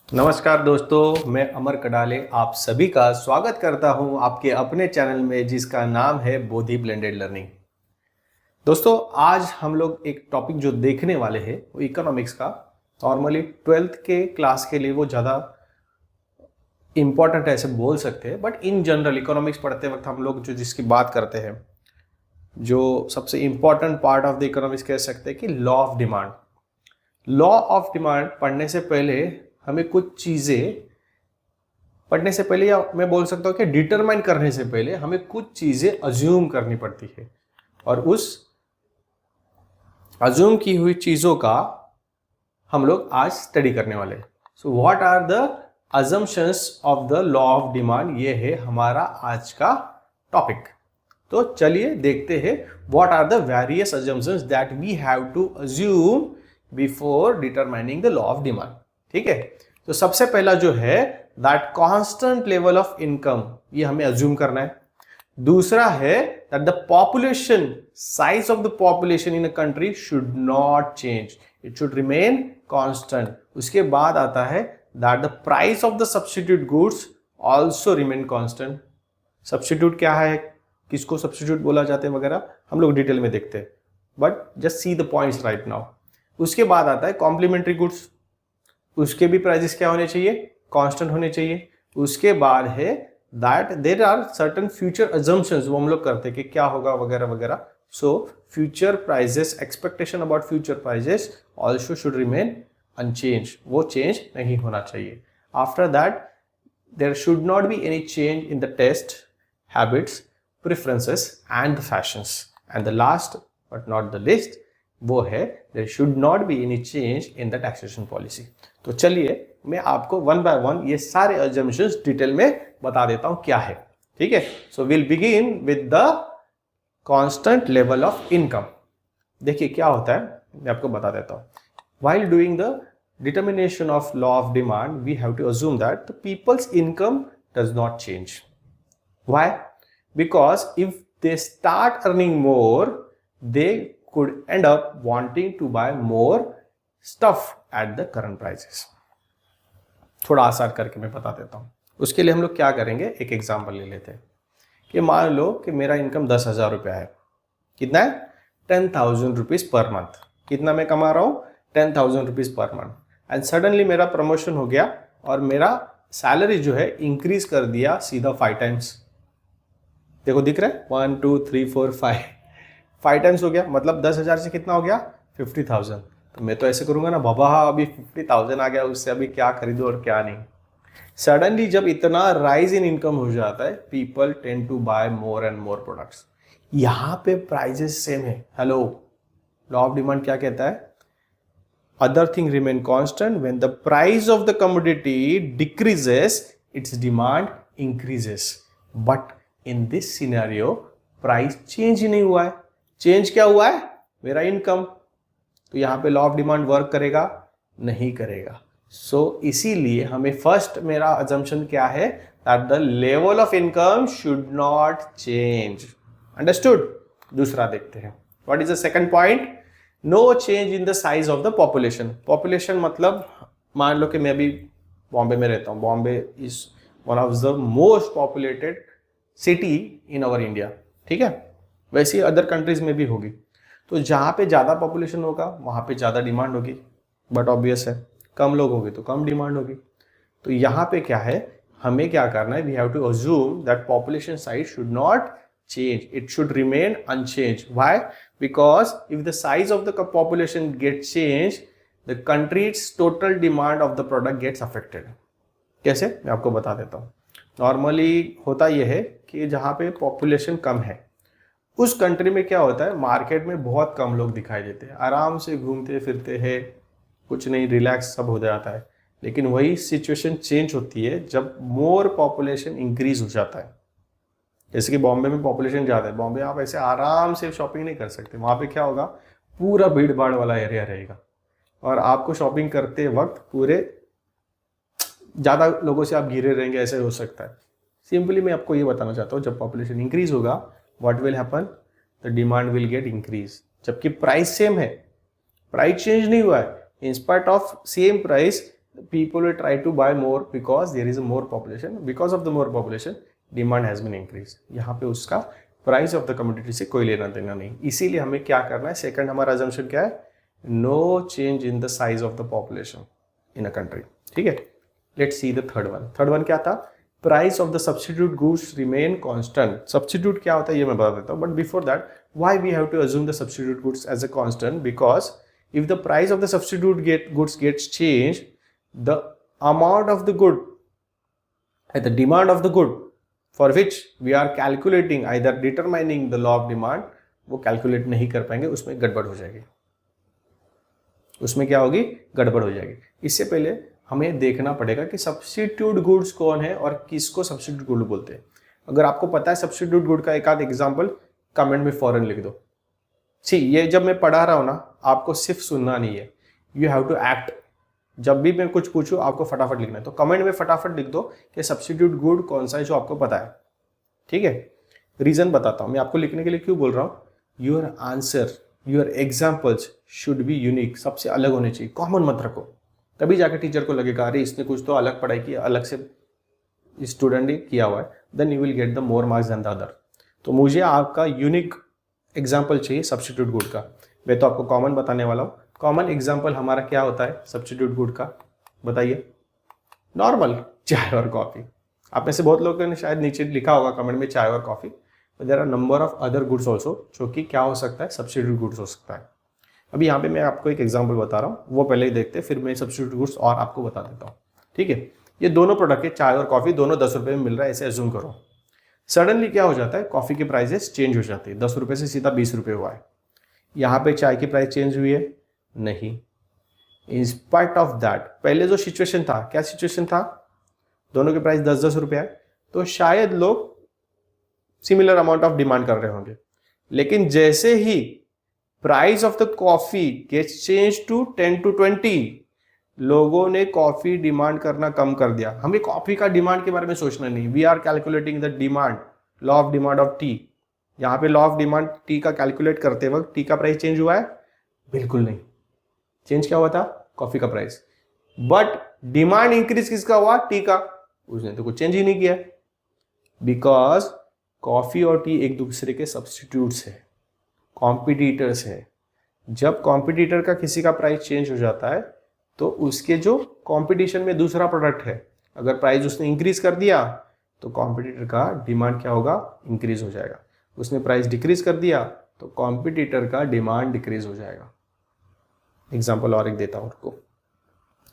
नमस्कार दोस्तों, मैं अमर कडाले आप सभी का स्वागत करता हूं आपके अपने चैनल में जिसका नाम है बोधि ब्लेंडेड लर्निंग। दोस्तों, आज हम लोग एक टॉपिक जो देखने वाले हैं वो इकोनॉमिक्स का। नॉर्मली 12th के क्लास के लिए वो ज़्यादा इम्पॉर्टेंट है ऐसे बोल सकते हैं, बट इन जनरल इकोनॉमिक्स पढ़ते वक्त हम लोग जो जिसकी बात करते हैं, जो सबसे important part of the economics कह सकते हैं कि law of demand. Law of demand पढ़ने से पहले हमें कुछ चीज़ें पढ़ने से पहले, या मैं बोल सकता हूँ कि डिटरमाइन करने से पहले हमें कुछ चीज़ें अज्यूम करनी पड़ती है, और उस अज्यूम की हुई चीज़ों का हम लोग आज स्टडी करने वाले हैं। So what are the assumptions of the law of demand, ये है हमारा आज का टॉपिक। तो चलिए देखते हैं what are the various assumptions that we have to assume before determining the law of demand. ठीक है, तो सबसे पहला जो है that constant level of income, ये हमें अज्यूम करना है। दूसरा है that the population size of the population in a country should not change, it should remain constant. उसके बाद आता है that the price of the substitute goods also remain constant. Substitute क्या है, किसको सब्स्टिट्यूट बोला जाता है वगैरह हम लोग डिटेल में देखते हैं, but just see the points right now. उसके बाद आता है कॉम्प्लीमेंट्री गुड्स, उसके भी प्राइजेस क्या होने चाहिए, कांस्टेंट होने चाहिए। उसके बाद है that there are certain future assumptions, वो हम लोग करते हैं कि क्या होगा वगैरह वगैरह। So future prices, expectation about future prices also should remain unchanged, वो चेंज नहीं होना चाहिए। After that there should not be any change in the taste, habits, preferences and the fashions. And the last but not the least वो है there should not be any change in the taxation policy. तो चलिए मैं आपको one by one ये सारे assumptions detail में बता देता हूं क्या है। ठीक है, so will begin with the constant level of income. देखिए क्या होता है, मैं आपको बता देता हूं। While doing the determination of law of demand we have to assume that the people's income does not change. Why? Because if they start earning more they could end up wanting to buy more stuff at the current prices। थोड़ा आसान करके मैं बता देता हूँ। उसके लिए हम लोग क्या करेंगे, एक एग्जांपल ले लेते हैं कि मान लो कि मेरा इनकम 10,000 रुपया है। कितना है? 10,000 रुपीज़ पर मंथ। कितना मैं कमा रहा हूँ? 10,000 rupees per month. And suddenly मेरा प्रमोशन हो गया और मेरा सैलरी जो है इंक्रीज कर दिया सीधा 5 टाइम्स। देखो दिख रहा है, 1 2 3 4 5 टाइम्स हो गया, मतलब 10,000 से कितना हो गया? 50,000। तो मैं तो ऐसे करूंगा ना, बाबा अभी 50,000 आ गया, उससे अभी क्या खरीदो और क्या नहीं। सडनली जब इतना राइज इन इनकम हो जाता है, people tend to buy more and more products. यहाँ पे प्राइजेस सेम है। हेलो, लॉ ऑफ डिमांड क्या कहता है? Other thing remain constant, when the price of the commodity decreases its demand increases. But in this scenario price change ही नहीं हुआ है। चेंज क्या हुआ है? मेरा इनकम। तो यहां पे लॉ ऑफ डिमांड वर्क करेगा? नहीं करेगा। सो इसीलिए हमें फर्स्ट, मेरा अजम्पशन क्या है, that the level of income should not change. Understood? दूसरा देखते हैं, what is the second point? No change in the size of the population. Population मतलब मान लो कि मैं अभी बॉम्बे में रहता हूँ। Bombay is one of the most populated city in our India. ठीक है, वैसे ही अदर कंट्रीज में भी होगी। तो जहाँ पे ज़्यादा पॉपुलेशन होगा वहाँ पे ज़्यादा डिमांड होगी, बट ऑब्वियस है कम लोग होंगे तो कम डिमांड होगी। तो यहाँ पे क्या है, हमें क्या करना है, we have to assume that population size should not change, it should remain unchanged. Why? Because if the size of the population get change, the country's total demand of the product gets affected. कैसे, मैं आपको बता देता हूँ। Normally होता यह है कि जहाँ पे पॉपुलेशन कम है उस कंट्री में क्या होता है, मार्केट में बहुत कम लोग दिखाई देते हैं, आराम से घूमते फिरते हैं, कुछ नहीं, रिलैक्स सब हो जाता है। लेकिन वही सिचुएशन चेंज होती है जब मोर पॉपुलेशन इंक्रीज हो जाता है। जैसे कि बॉम्बे में पॉपुलेशन ज़्यादा है, बॉम्बे आप ऐसे आराम से शॉपिंग नहीं कर सकते। वहाँ पे क्या होगा, पूरा भीड़ भाड़ वाला एरिया रहेगा और आपको शॉपिंग करते वक्त पूरे ज़्यादा लोगों से आप घिरे रहेंगे, ऐसे हो सकता है। सिंपली मैं आपको ये बताना चाहता हूँ, जब पॉपुलेशन इंक्रीज होगा what will happen, the demand will get increase. जबकि प्राइस सेम है, प्राइस चेंज नहीं हुआ है, in spite of same price people will try to buy more because there is a more population. Because of the more population, demand has been increased. यहाँ पे उसका price of the commodity से कोई लेना देना नहीं. इसीलिए हमें क्या करना है, सेकंड हमारा अजम्पशन क्या है, no change in the size of the population in a country. ठीक है, let's see the third one. Third one क्या था, price of the substitute goods remain constant. Substitute क्या होता है ये मैं बता देता हूँ, but before that why we have to assume the substitute goods as a constant, because if the price of the substitute goods gets changed, the amount of the good and the demand of the good for which we are calculating, either determining the law of demand, वो calculate नहीं कर पाएंगे, उसमें गड़बड़ हो जाएगी. उसमें क्या होगी, गड़बड़ हो जाएगी. इससे पहले हमें देखना पड़ेगा कि सब्स्टिट्यूट गुड्स कौन है और किसको सब्स्टिट्यूट गुड बोलते हैं. अगर आपको पता है सब्स्टिट्यूट गुड का एक आध एग्जाम्पल, कमेंट में फौरन लिख दो. सी, ये जब मैं पढ़ा रहा हूँ ना, आपको सिर्फ सुनना नहीं है, यू हैव टू एक्ट. जब भी मैं कुछ पूछूं आपको फटाफट लिखना है, तो कमेंट में फटाफट लिख दो कि सब्स्टिट्यूट गुड कौन सा है जो आपको पता है. ठीक है, रीजन बताता हूँ मैं आपको लिखने के लिए क्यों बोल रहा हूँ. Your answer, your examples should be unique, सबसे अलग होने चाहिए, कॉमन मत रखो. तभी जाकर टीचर को लगेगा अरे इसने कुछ तो अलग पढ़ाई की, अलग से स्टूडेंट ने किया हुआ है, then you will get the more marks than the other. तो मुझे आपका यूनिक एग्जाम्पल चाहिए सब्स्टिट्यूट गुड का. मैं तो आपको कॉमन बताने वाला हूँ. कॉमन एग्जाम्पल हमारा क्या होता है सब्स्टिट्यूट गुड का, बताइए. नॉर्मल चाय और कॉफ़ी. आप में से बहुत लोगों ने शायद नीचे लिखा होगा कमेंट में चाय और कॉफ़ी, but there are number of other goods also जो कि क्या हो सकता है, सब्स्टिट्यूट गुड्स हो सकता है. अभी यहाँ पे मैं आपको एक एग्जाम्पल बता रहा हूँ, वो पहले ही देखते हैं, फिर मैं सब्स्टिट्यूट गुड्स और आपको बता देता हूँ. ठीक है, ये दोनों प्रोडक्ट है, चाय और कॉफ़ी, दोनों 10 रुपये में मिल रहा है, ऐसे एज्यूम करो. सडनली क्या हो जाता है, कॉफ़ी की प्राइसेस चेंज हो जाती है, 10 रुपये से सीधा 20 रुपये हुआ है. यहाँ पे चाय की प्राइस चेंज हुई है नहीं. इन स्पाइट ऑफ दैट, पहले जो सिचुएशन था, क्या सिचुएशन था, दोनों की प्राइस 10-10 रुपये है, तो शायद लोग सिमिलर अमाउंट ऑफ डिमांड कर रहे होंगे. लेकिन जैसे ही price of the coffee gets change to 10 to 20, लोगों ने कॉफी डिमांड करना कम कर दिया. हमें कॉफी का डिमांड के बारे में सोचना नहीं, we are calculating the demand, law of demand of tea. यहाँ पे लॉ ऑफ डिमांड टी का कैलकुलेट करते वक्त टी का प्राइस चेंज हुआ है, बिल्कुल नहीं. चेंज क्या हुआ था, कॉफी का प्राइस. बट डिमांड इंक्रीज किसका हुआ, टी का. उसने तो कुछ चेंज ही नहीं किया, बिकॉज कॉफी और टी एक दूसरे के सब्स्टिट्यूट्स है, कॉम्पिटिटर्स है. जब कॉम्पिटिटर का किसी का प्राइस चेंज हो जाता है तो उसके जो कंपटीशन में दूसरा प्रोडक्ट है, अगर प्राइस उसने इंक्रीज कर दिया तो कॉम्पिटिटर का डिमांड क्या होगा, इंक्रीज हो जाएगा. उसने प्राइस डिक्रीज कर दिया तो कॉम्पिटिटर का डिमांड डिक्रीज हो जाएगा. एग्जाम्पल और एक देता हूँ आपको,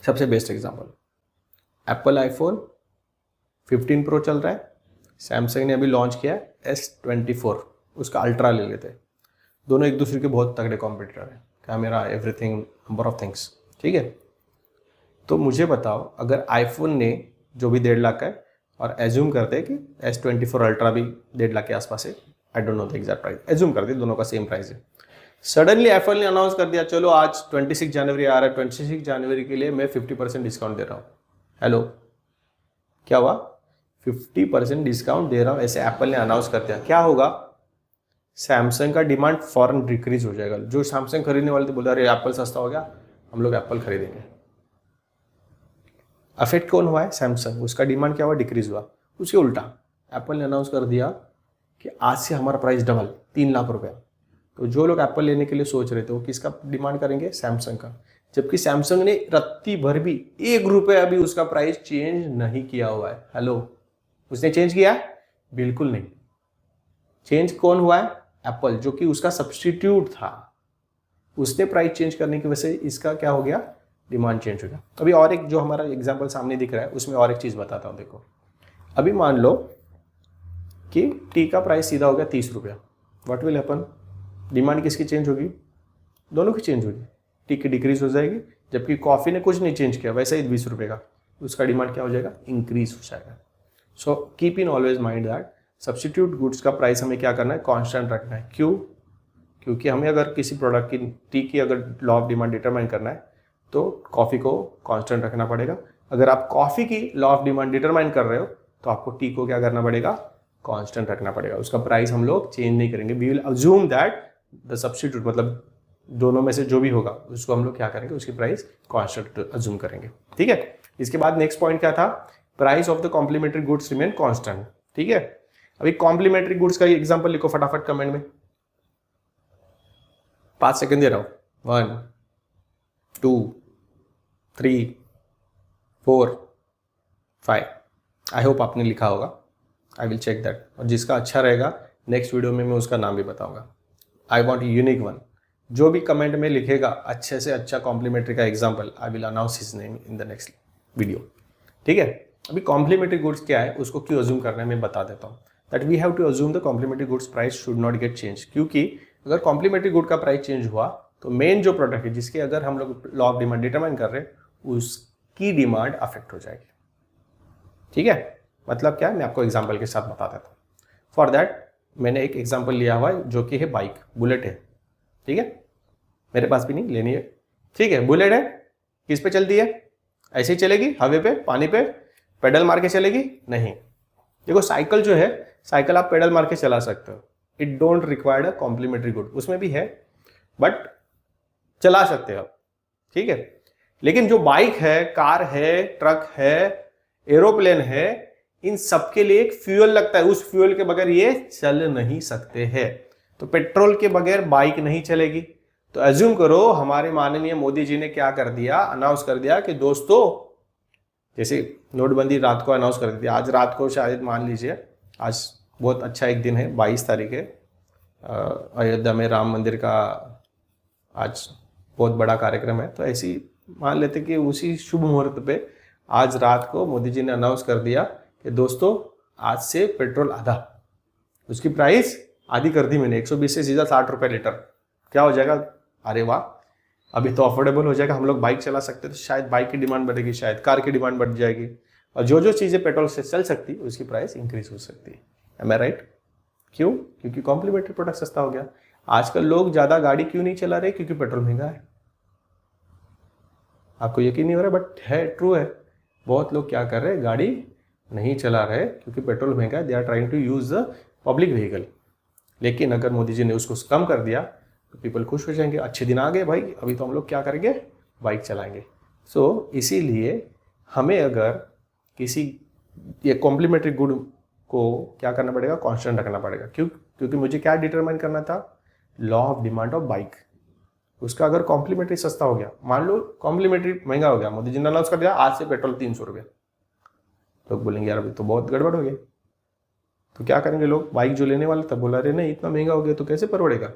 सबसे best example, Apple iPhone 15 pro चल रहा है, सैमसंग ने अभी लॉन्च किया है S24, उसका अल्ट्रा ले लेते हैं. दोनों एक दूसरे के बहुत तगड़े कॉम्पिटिटर हैं, camera, everything, number of things. ठीक है, तो मुझे बताओ, अगर आईफोन ने जो भी 1.5 लाख का है, और एज्यूम करते हैं कि S24 अल्ट्रा भी 1.5 लाख के आसपास है, I don't know the exact price, assume करते हैं दोनों का सेम प्राइस है. सडनली एप्पल ने अनाउंस कर दिया, चलो आज 26 जनवरी आ रहा है, 26 जनवरी के लिए मैं 50% डिस्काउंट दे रहा हूँ. हेलो, क्या हुआ, 50% डिस्काउंट दे रहा हूँ, ऐसे एप्पल ने अनाउंस कर दिया. क्या होगा, सैमसंग का डिमांड फॉरन डिक्रीज हो जाएगा. जो सैमसंग खरीदने वाले थे बोला अरे एप्पल सस्ता हो गया, हम लोग एप्पल खरीदेंगे. अफेक्ट कौन हुआ है, सैमसंग. उसका डिमांड क्या हुआ, डिक्रीज हुआ. उसके उल्टा एप्पल ने अनाउंस कर दिया कि आज से हमारा प्राइस डबल, 3 लाख रुपए. तो जो लोग एप्पल लेने के लिए सोच रहे थे वो किसका डिमांड करेंगे, सैमसंग का. जबकि सैमसंग ने रत्ती भर भी 1 रुपये अभी उसका प्राइस चेंज नहीं किया हुआ है. हेलो, उसने चेंज किया, बिल्कुल नहीं. चेंज कौन हुआ है, एप्पल, जो कि उसका सब्स्टिट्यूट था. उसने प्राइस चेंज करने की वजह से इसका क्या हो गया, डिमांड चेंज हो गया. अभी और एक जो हमारा एग्जांपल सामने दिख रहा है उसमें और एक चीज़ बताता हूँ. देखो, अभी मान लो कि टी का प्राइस सीधा हो गया 30 रुपया. व्हाट विल हैपन, डिमांड किसकी चेंज होगी, दोनों की चेंज होगी. टी की डिक्रीज हो जाएगी, जबकि कॉफ़ी ने कुछ नहीं चेंज किया, वैसे ही 20 रुपये का, उसका डिमांड क्या हो जाएगा, इंक्रीज हो जाएगा. So keep in always mind that substitute goods का प्राइस हमें क्या करना है, कांस्टेंट रखना है. क्यों, क्योंकि हमें अगर किसी प्रोडक्ट की, टी की अगर लॉ ऑफ डिमांड डिटरमाइन करना है तो कॉफ़ी को कांस्टेंट रखना पड़ेगा. अगर आप कॉफ़ी की लॉ ऑफ डिमांड डिटरमाइन कर रहे हो तो आपको टी को क्या करना पड़ेगा, कांस्टेंट रखना पड़ेगा. उसका प्राइस हम लोग चेंज नहीं करेंगे. We will assume that the substitute, मतलब दोनों में से जो भी होगा उसको हम लोग क्या करेंगे, उसकी प्राइस कांस्टेंट अज्यूम करेंगे। ठीक है, इसके बाद नेक्स्ट पॉइंट क्या था, price of the complementary goods remain constant. ठीक है, अभी कॉम्प्लीमेंट्री गुड्स का एग्जांपल लिखो फटाफट कमेंट में, 5 सेकंड दे रहा हूं, 1 2 3 4 5। आई होप आपने लिखा होगा, आई विल चेक दैट, और जिसका अच्छा रहेगा नेक्स्ट वीडियो में मैं उसका नाम भी बताऊंगा। आई वॉन्ट यूनिक वन, जो भी कमेंट में लिखेगा अच्छे से अच्छा कॉम्प्लीमेंट्री का example, I will announce his name in the next video. ठीक है, अभी कॉम्प्लीमेंट्री गुड्स क्या है, उसको क्यों अज्यूम करना है मैं बता देता हूँ। That we have to assume the complementary goods price should not get change, क्योंकि अगर कॉम्प्लीमेंट्री गुड का प्राइस चेंज हुआ तो मेन जो प्रोडक्ट है जिसके अगर हम लोग लॉ ऑफ डिमांड डिटरमाइन कर रहे हैं उसकी डिमांड अफेक्ट हो जाएगी। ठीक है, मतलब क्या है मैं आपको एग्जाम्पल के साथ बता देता हूँ। फॉर दैट मैंने एक एग्जाम्पल लिया हुआ है जो कि है बाइक, बुलेट है। ठीक है, मेरे पास भी नहीं, लेनी है। ठीक है, बुलेट है, किस पे चलती है, ऐसे ही चलेगी, हवे पे, पानी पे, पेडल मार के चलेगी? नहीं। देखो साइकिल जो है, साइकिल आप पेडल मार के चला सकते हो, it don't required a complementary good, उसमें भी है बट चला सकते हो। ठीक है, लेकिन जो बाइक है, कार है, ट्रक है, एरोप्लेन है, इन सबके लिए एक फ्यूल लगता है, उस फ्यूल के बगैर ये चल नहीं सकते हैं। तो पेट्रोल के बगैर बाइक नहीं चलेगी। तो एज्यूम करो हमारे माननीय मोदी जी ने क्या कर दिया, अनाउंस कर दिया कि दोस्तों, जैसे नोटबंदी रात को अनाउंस कर दी, आज रात को शायद मान लीजिए, आज बहुत अच्छा एक दिन है, 22 तारीख है, अयोध्या में राम मंदिर का आज बहुत बड़ा कार्यक्रम है। तो ऐसी मान लेते कि उसी शुभ मुहूर्त पे आज रात को मोदी जी ने अनाउंस कर दिया कि दोस्तों आज से पेट्रोल आधा, उसकी प्राइस आधी कर दी मैंने, 120 से सीधा 60 रुपये लीटर। क्या हो जाएगा, अरे वाह, अभी तो अफोर्डेबल हो जाएगा, हम लोग बाइक चला सकते, तो शायद बाइक की डिमांड बढ़ेगी, शायद कार की डिमांड बढ़ जाएगी, और जो जो चीज़ें पेट्रोल से चल सकती उसकी प्राइस इंक्रीज हो सकती है। एम आई राइट? क्यों? क्योंकि कॉम्प्लीमेंट्री प्रोडक्ट सस्ता हो गया। आजकल लोग ज़्यादा गाड़ी क्यों नहीं चला रहे? क्योंकि पेट्रोल महंगा है। आपको यकीन नहीं हो रहा बट है, ट्रू है। बहुत लोग क्या कर रहे हैं, गाड़ी नहीं चला रहे क्योंकि पेट्रोल महंगा है, they are trying to use the public vehicle. लेकिन अगर मोदी जी ने उसको कम कर दिया तो पीपल खुश हो जाएंगे, अच्छे दिन आ गए भाई, अभी तो हम लोग क्या करेंगे, बाइक चलाएंगे। सो इसीलिए हमें अगर किसी ये कॉम्प्लीमेंट्री गुड को क्या करना पड़ेगा, कांस्टेंट रखना पड़ेगा। क्यों? क्योंकि मुझे क्या डिटरमाइन करना था, law of demand of bike. उसका अगर कॉम्प्लीमेंट्री सस्ता हो गया, मान लो कॉम्प्लीमेंट्री महंगा हो गया, मोदी जी ने अनाउंस कर दिया आज से पेट्रोल 300 रुपये, लोग बोलेंगे यार अभी तो बहुत गड़बड़ हो गई। तो क्या करेंगे लोग, बाइक जो लेने वाले तब बोला रहे नहीं इतना महंगा हो गया तो कैसे परवड़ेगा,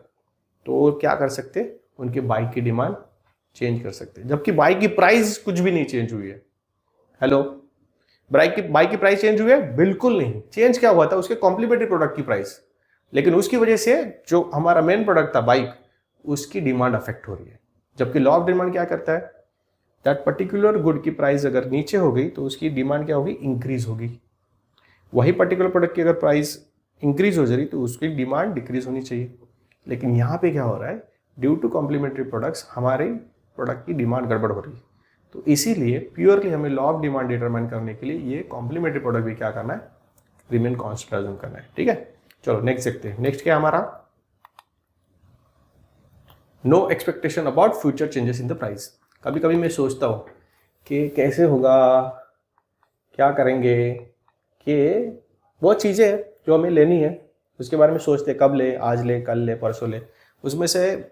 तो क्या कर सकते, उनके बाइक की डिमांड चेंज कर सकते, जबकि बाइक की प्राइस कुछ भी नहीं चेंज हुई है। हेलो, बाइक की प्राइस चेंज हुई है? बिल्कुल नहीं। चेंज क्या हुआ था, उसके कॉम्प्लीमेंट्री प्रोडक्ट की प्राइस, लेकिन उसकी वजह से जो हमारा मेन प्रोडक्ट था बाइक, उसकी डिमांड अफेक्ट हो रही है। जबकि लॉ ऑफ डिमांड क्या करता है, दैट पर्टिकुलर गुड की प्राइस अगर नीचे हो गई तो उसकी डिमांड क्या होगी, इंक्रीज होगी। वही पर्टिकुलर प्रोडक्ट की अगर प्राइस इंक्रीज हो जा रही तो उसकी डिमांड डिक्रीज होनी चाहिए। लेकिन यहाँ पे क्या हो रहा है, ड्यू टू कॉम्प्लीमेंट्री प्रोडक्ट्स हमारे प्रोडक्ट की डिमांड गड़बड़ हो रही है। तो इसीलिए प्योरली हमें लॉ ऑफ डिमांड डिटरमाइन करने के लिए ये कॉम्प्लीमेंट्री प्रोडक्ट भी क्या करना है, रिमेन कांस्टेंट अज्यूम करना है। ठीक है, चलो नेक्स्ट देखते हैं। नेक्स्ट क्या हमारा, no expectation about future changes in the price. कभी कभी मैं सोचता हूँ कि कैसे होगा, क्या करेंगे, कि बहुत चीज़ें हैं जो हमें लेनी है, उसके बारे में सोचते कब ले, आज ले, कल ले, परसों ले। उसमें से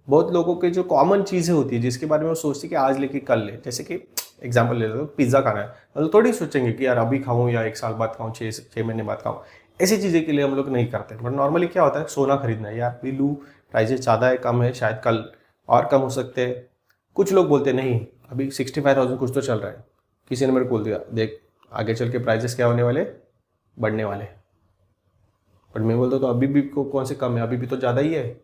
बहुत लोगों के जो कॉमन चीज़ें होती है जिसके बारे में वो सोचते कि आज ले कि कल ले, जैसे कि एग्जांपल ले लो, पिज़्ज़ा खाना है, मतलब थोड़ी सोचेंगे कि यार अभी खाऊं या 1 साल बाद खाऊं, 6 महीने बाद खाऊं। ऐसी चीज़ें के लिए हम लोग नहीं करते। बट नॉर्मली क्या होता है, सोना खरीदना है, यार भी लूँ, प्राइजेस ज़्यादा है, कम है, शायद कल और कम हो सकते हैं। कुछ लोग बोलते नहीं अभी 65,000 कुछ तो चल रहा है, किसी ने मेरे को बोल दिया देख आगे चल के प्राइजेस क्या होने वाले, बढ़ने वाले। बट मैं बोलता तो अभी भी कौन से कम है, अभी भी तो ज़्यादा ही है।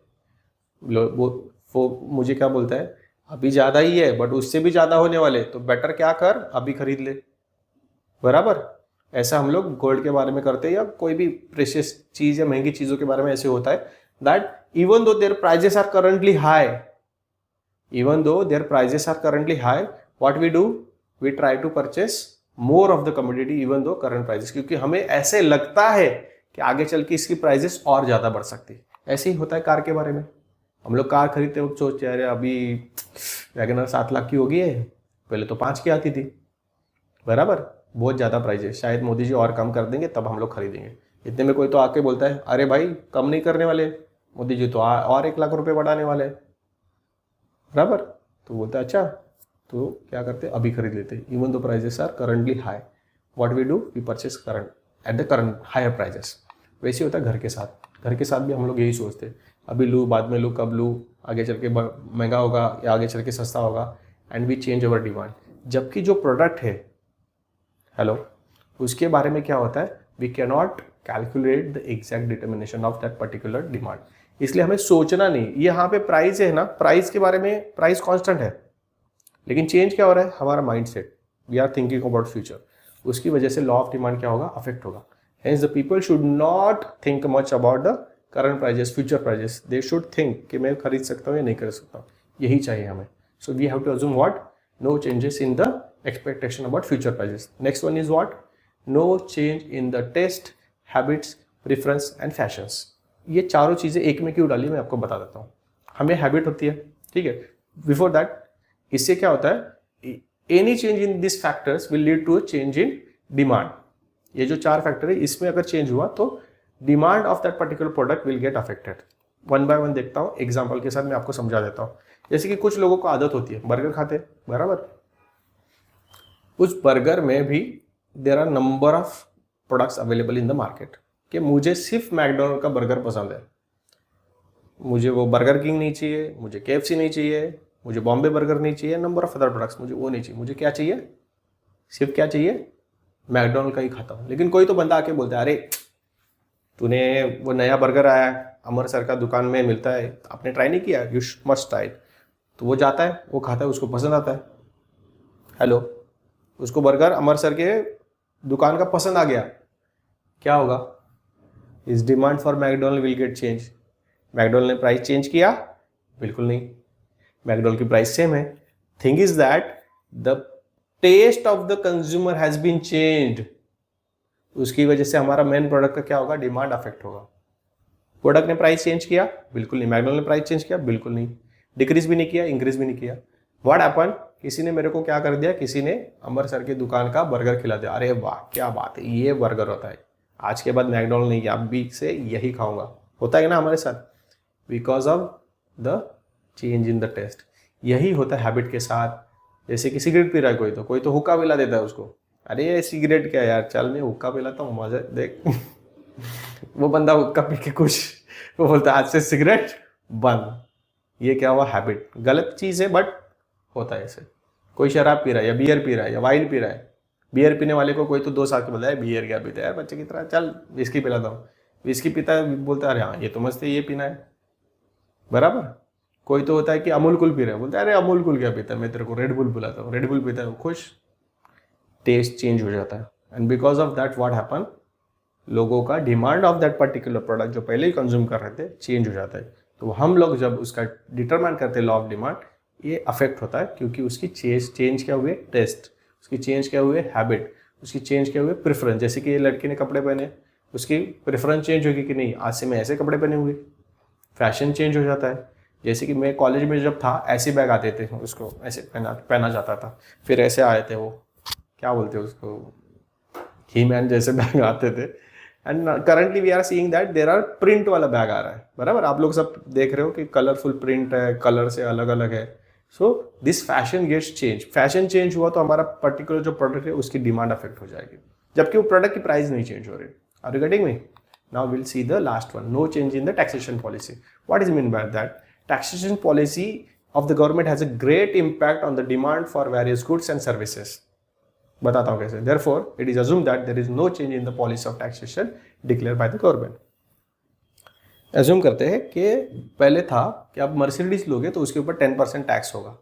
वो मुझे क्या बोलता है, अभी ज़्यादा ही है बट उससे भी ज़्यादा होने वाले, तो बेटर क्या कर, अभी खरीद ले। बराबर ऐसा हम लोग गोल्ड के बारे में करते हैं या कोई भी प्रेशियस चीज़ या महंगी चीज़ों के बारे में ऐसे होता है, that even though their prices are currently high, what we do, we try to purchase more of the commodity even though current prices, क्योंकि हमें ऐसे लगता है कि आगे चल के इसकी प्राइजेस और ज़्यादा बढ़ सकती है। ऐसे ही होता है कार के बारे में। हम लोग कार खरीदते वक्त सोचते हैं अरे अभी वैगनर 7 लाख की होगी है, पहले तो 5 की आती थी, बराबर, बहुत ज़्यादा प्राइस है, शायद मोदी जी और कम कर देंगे तब हम लोग खरीदेंगे। इतने में कोई तो आके बोलता है अरे भाई कम नहीं करने वाले मोदी जी, तो और 1 लाख रुपए बढ़ाने वाले हैं, बराबर। तो बोलता है अच्छा, तो क्या करते अभी खरीद लेते, even though prices are currently high, what we do, we purchase current at the current higher prices. वैसे होता है घर के साथ, घर के साथ भी हम लोग यही सोचते हैं अभी लूँ, बाद में लूँ, कब लूँ, आगे चल के महंगा होगा या आगे चल के सस्ता होगा, and we change our demand. जबकि जो प्रोडक्ट है, हेलो, उसके बारे में क्या होता है, we can not calculate the exact determination of that particular demand, इसलिए हमें सोचना नहीं। यहाँ पे प्राइस है ना, प्राइस के बारे में, प्राइस कांस्टेंट है, लेकिन चेंज क्या हो रहा है, हमारा mind set, we are thinking about future, उसकी वजह से लॉ ऑफ डिमांड क्या होगा, अफेक्ट होगा। Hence the people should not think much about the current prices, future prices, they should think कि मैं खरीद सकता हूँ या नहीं खरीद सकता हूँ, यही चाहिए हमें। So we have to assume what, no changes in the expectation about future prices. Next one is what? No change in the taste, habits, preference and fashions. ये चारों चीज़ें एक में क्यों डाली मैं आपको बता देता हूँ। हमें हैबिट होती है, ठीक है, बिफोर दैट इससे क्या होता है, any change in this factors will lead to a change in demand. ये जो 4 फैक्टर है इसमें अगर चेंज हुआ तो demand of that particular product will get affected. One by one देखता हूँ, एग्जाम्पल के साथ मैं आपको समझा देता हूँ। जैसे कि कुछ लोगों को आदत होती है बर्गर खाते हैं, बराबर, उस बर्गर में भी there are number of products available in the market, कि मुझे सिर्फ मैकडोनल्ड का बर्गर पसंद है, मुझे वो बर्गर किंग नहीं चाहिए, मुझे KFC नहीं चाहिए, मुझे बॉम्बे बर्गर नहीं चाहिए, नंबर ऑफ अदर प्रोडक्ट्स, मुझे वो नहीं चाहिए, मुझे क्या चाहिए, सिर्फ क्या चाहिए, मैकडोनल्ड का ही खाता हूँ। लेकिन कोई तो बंदा आके बोलता है अरे तूने वो नया बर्गर आया है अमृतसर का दुकान में मिलता है, आपने ट्राई नहीं किया, यू मस्ट ट्राई। तो वो जाता है, वो खाता है, उसको पसंद आता है, हेलो, उसको बर्गर अमृतसर के दुकान का पसंद आ गया, क्या होगा, इस demand for McDonald will get change. McDonald ने प्राइस चेंज किया, बिल्कुल नहीं, मैकडोनल्ड की प्राइस सेम है। Thing is that the taste of the consumer has been changed, उसकी वजह से हमारा मेन प्रोडक्ट का क्या होगा, डिमांड अफेक्ट होगा। प्रोडक्ट ने प्राइस चेंज किया, बिल्कुल नहीं, मैकडोनल्ड ने प्राइस चेंज किया, बिल्कुल नहीं, डिक्रीज भी नहीं किया, इंक्रीज भी नहीं किया। व्हाट हैपन, किसी ने मेरे को क्या कर दिया, किसी ने अमृतसर की दुकान का बर्गर खिला दिया, अरे वाह क्या बात है, ये बर्गर होता है, आज के बाद मैकडोनल्ड नहीं, अब भी से यही खाऊंगा, होता है ना हमारे साथ, because of the change in the taste. यही होता है हैबिट के साथ। जैसे कि सिगरेट पी रहा है कोई तो हुक्का पिला देता है उसको, अरे ये सिगरेट क्या यार, चल मैं हुक्का पिलाता हूँ, मजा देख वो बंदा हुक्का पी के खुश, वो बोलता है आज से सिगरेट बंद। ये क्या हुआ, हैबिट, गलत चीज़ है बट होता है ऐसे। कोई शराब पी रहा है या बियर पी रहा है या वाइन पी रहा है, बियर पीने वाले को कोई तो दोस्त आके बोलता है बियर क्या पीता है यार बच्चे की तरह, चल विस्की पिलाता हूँ, विस्की पीता है, बोलता है अरे हाँ ये तो मस्त है, ये पीना है, बराबर। कोई तो होता है कि अमूल कूल पी रहा है, बोलता है अरे अमूल कूल क्या पीता है, मैं तेरे को रेड बुल पिलाता हूँ, रेड बुल पीता है, खुश, टेस्ट चेंज हो जाता है। And because of that what happen, लोगों का demand of that particular product जो पहले ही कंज्यूम कर रहे थे चेंज हो जाता है। तो हम लोग जब उसका डिटरमाइन करते हैं लॉ ऑफ डिमांड, ये अफेक्ट होता है क्योंकि उसकी चेंज क्या हुए, टेस्ट, उसकी चेंज क्या हुए, हैबिट, उसकी चेंज क्या हुए, प्रेफरेंस। जैसे कि ये लड़के ने कपड़े पहने, उसकी प्रेफरेंस चेंज होगी कि नहीं, आज से मैं ऐसे कपड़े पहने हुए, फैशन चेंज हो जाता है। जैसे कि मैं कॉलेज में जब था ऐसे बैग आते थे, उसको ऐसे पहना जाता था, फिर ऐसे आए थे, वो क्या बोलते हैं उसको, ही मैन जैसे बैग आते थे। And currently we are seeing that there are print वाला बैग आ रहा है, बराबर, आप लोग सब देख रहे हो कि कलरफुल प्रिंट है, कलर से अलग अलग है। So this fashion gets change, fashion change हुआ तो हमारा पर्टिकुलर जो प्रोडक्ट है उसकी डिमांड अफेक्ट हो जाएगी, जबकि वो प्रोडक्ट की प्राइस नहीं चेंज हो रही। Are you getting me? Now will see the last one, no change in the taxation policy. What is mean by that? Taxation policy of the government has a great impact on the demand for various goods and services. बताता हूँ कैसे। Therefore, it is assumed that there is no change in the policy of taxation declared by the government. Assume करते हैं कि पहले था कि आप मर्सिडीज लोगे तो उसके ऊपर 10% टैक्स होगा।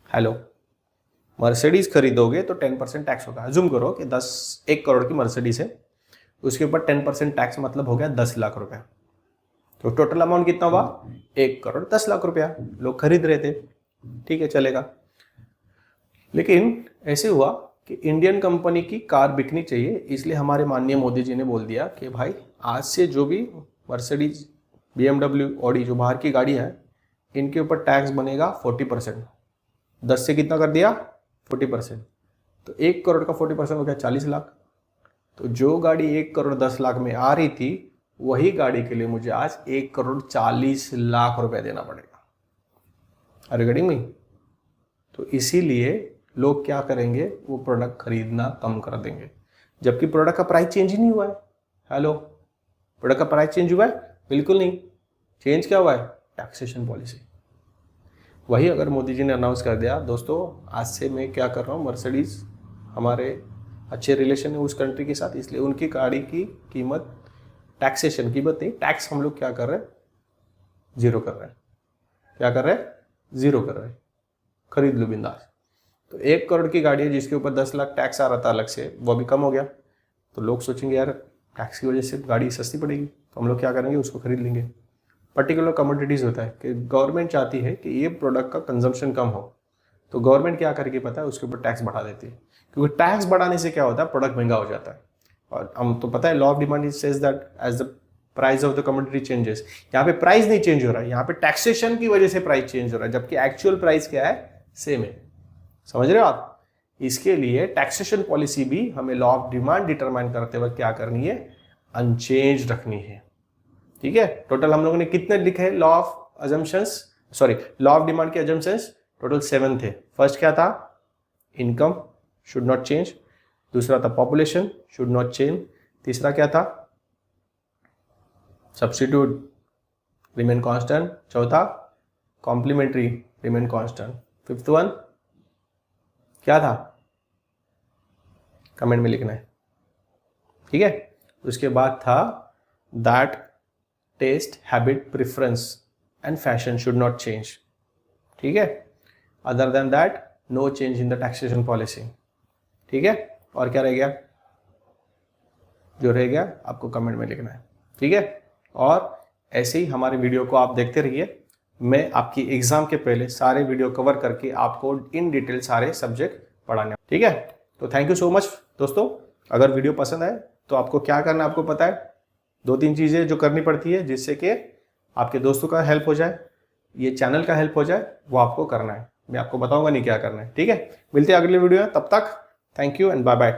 हेलो, मर्सिडीज खरीदोगे तो 10% टैक्स होगा। अज्यूम करो कि 1 करोड़ की मर्सिडीज है, उसके ऊपर 10% टैक्स मतलब हो गया 10 लाख रुपए। तो टोटल अमाउंट कितना हुआ? 1 करोड़ 10 लाख रुपया लोग खरीद रहे थे, ठीक है चलेगा। लेकिन ऐसे हुआ कि इंडियन कंपनी की कार बिकनी चाहिए, इसलिए हमारे माननीय मोदी जी ने बोल दिया कि भाई आज से जो भी मर्सिडीज BMW, ऑडी जो बाहर की गाड़ी है, इनके ऊपर टैक्स बनेगा 40%। 10 से कितना कर दिया? 40%। तो 1 करोड़ का 40% हो गया 40 लाख। तो जो गाड़ी 1 करोड़ 10 लाख में आ रही थी, वही गाड़ी के लिए मुझे आज 1 करोड़ 40 लाख रुपए देना पड़ेगा। Are you getting me? तो इसीलिए लोग क्या करेंगे, वो प्रोडक्ट खरीदना कम कर देंगे, जबकि प्रोडक्ट का प्राइस चेंज ही नहीं हुआ है। हेलो, प्रोडक्ट का प्राइस चेंज हुआ है? बिल्कुल नहीं। चेंज क्या हुआ है? Taxation policy. वही अगर मोदी जी ने अनाउंस कर दिया, दोस्तों आज से मैं क्या कर रहा हूँ, मर्सिडीज हमारे अच्छे रिलेशन है उस कंट्री के साथ, इसलिए उनकी गाड़ी की कीमत, टैक्सेशन कीमत नहीं, टैक्स हम लोग क्या कर रहे हैं? जीरो कर रहे हैं। क्या कर रहे हैं? जीरो कर रहे हैं। खरीद लो बिंदास। तो 1 करोड़ की गाड़ी है जिसके ऊपर 10 लाख टैक्स आ रहा था अलग से, वो भी कम हो गया। तो लोग सोचेंगे यार टैक्स की वजह से गाड़ी सस्ती पड़ेगी, तो हम लोग क्या करेंगे, उसको खरीद लेंगे। पर्टिकुलर कमोडिटीज़ होता है कि गवर्नमेंट चाहती है कि ये प्रोडक्ट का कंजम्पशन कम हो, तो गवर्नमेंट क्या करेगी पता है, उसके ऊपर टैक्स बढ़ा देती है। क्योंकि टैक्स बढ़ाने से क्या होता है, प्रोडक्ट महंगा हो जाता है। और हम तो पता है law of demand is says that as the price of the commodity changes. यहाँ पे प्राइस नहीं चेंज हो रहा है, यहाँ पे टैक्सेशन की वजह से प्राइस चेंज हो रहा है, जबकि एक्चुअल प्राइस क्या है, सेम है। समझ रहे हो आप? इसके लिए टैक्सेशन पॉलिसी भी हमें लॉ ऑफ डिमांड डिटरमाइन करते वक्त क्या करनी है, अनचेंज रखनी है। ठीक है, टोटल हम लोगों ने कितने लिखे law of assumptions, sorry law of demand के अजम्पशंस टोटल 7 थे। फर्स्ट क्या था? Income should not change. दूसरा था पॉपुलेशन शुड नॉट चेंज। तीसरा क्या था? Substitute remain constant. चौथा complementary remain constant. Fifth one क्या था? कमेंट में लिखना है। ठीक है, उसके बाद था that taste, habit, preference and fashion should not change. ठीक है, other than that no change in the taxation policy. ठीक है, और क्या रह गया? जो रह गया आपको कमेंट में लिखना है। ठीक है, और ऐसे ही हमारे वीडियो को आप देखते रहिए। मैं आपकी एग्जाम के पहले सारे वीडियो कवर करके आपको इन डिटेल सारे सब्जेक्ट पढ़ाने। ठीक है, तो थैंक यू सो मच दोस्तों। अगर वीडियो पसंद आए तो आपको क्या करना है, आपको पता है 2-3 चीज़ें जो करनी पड़ती है जिससे कि आपके दोस्तों का हेल्प हो जाए, ये चैनल का हेल्प हो जाए, वो आपको करना है। मैं आपको बताऊंगा नहीं क्या करना है। ठीक है, मिलते हैं अगले वीडियो में, तब तक thank you and bye bye.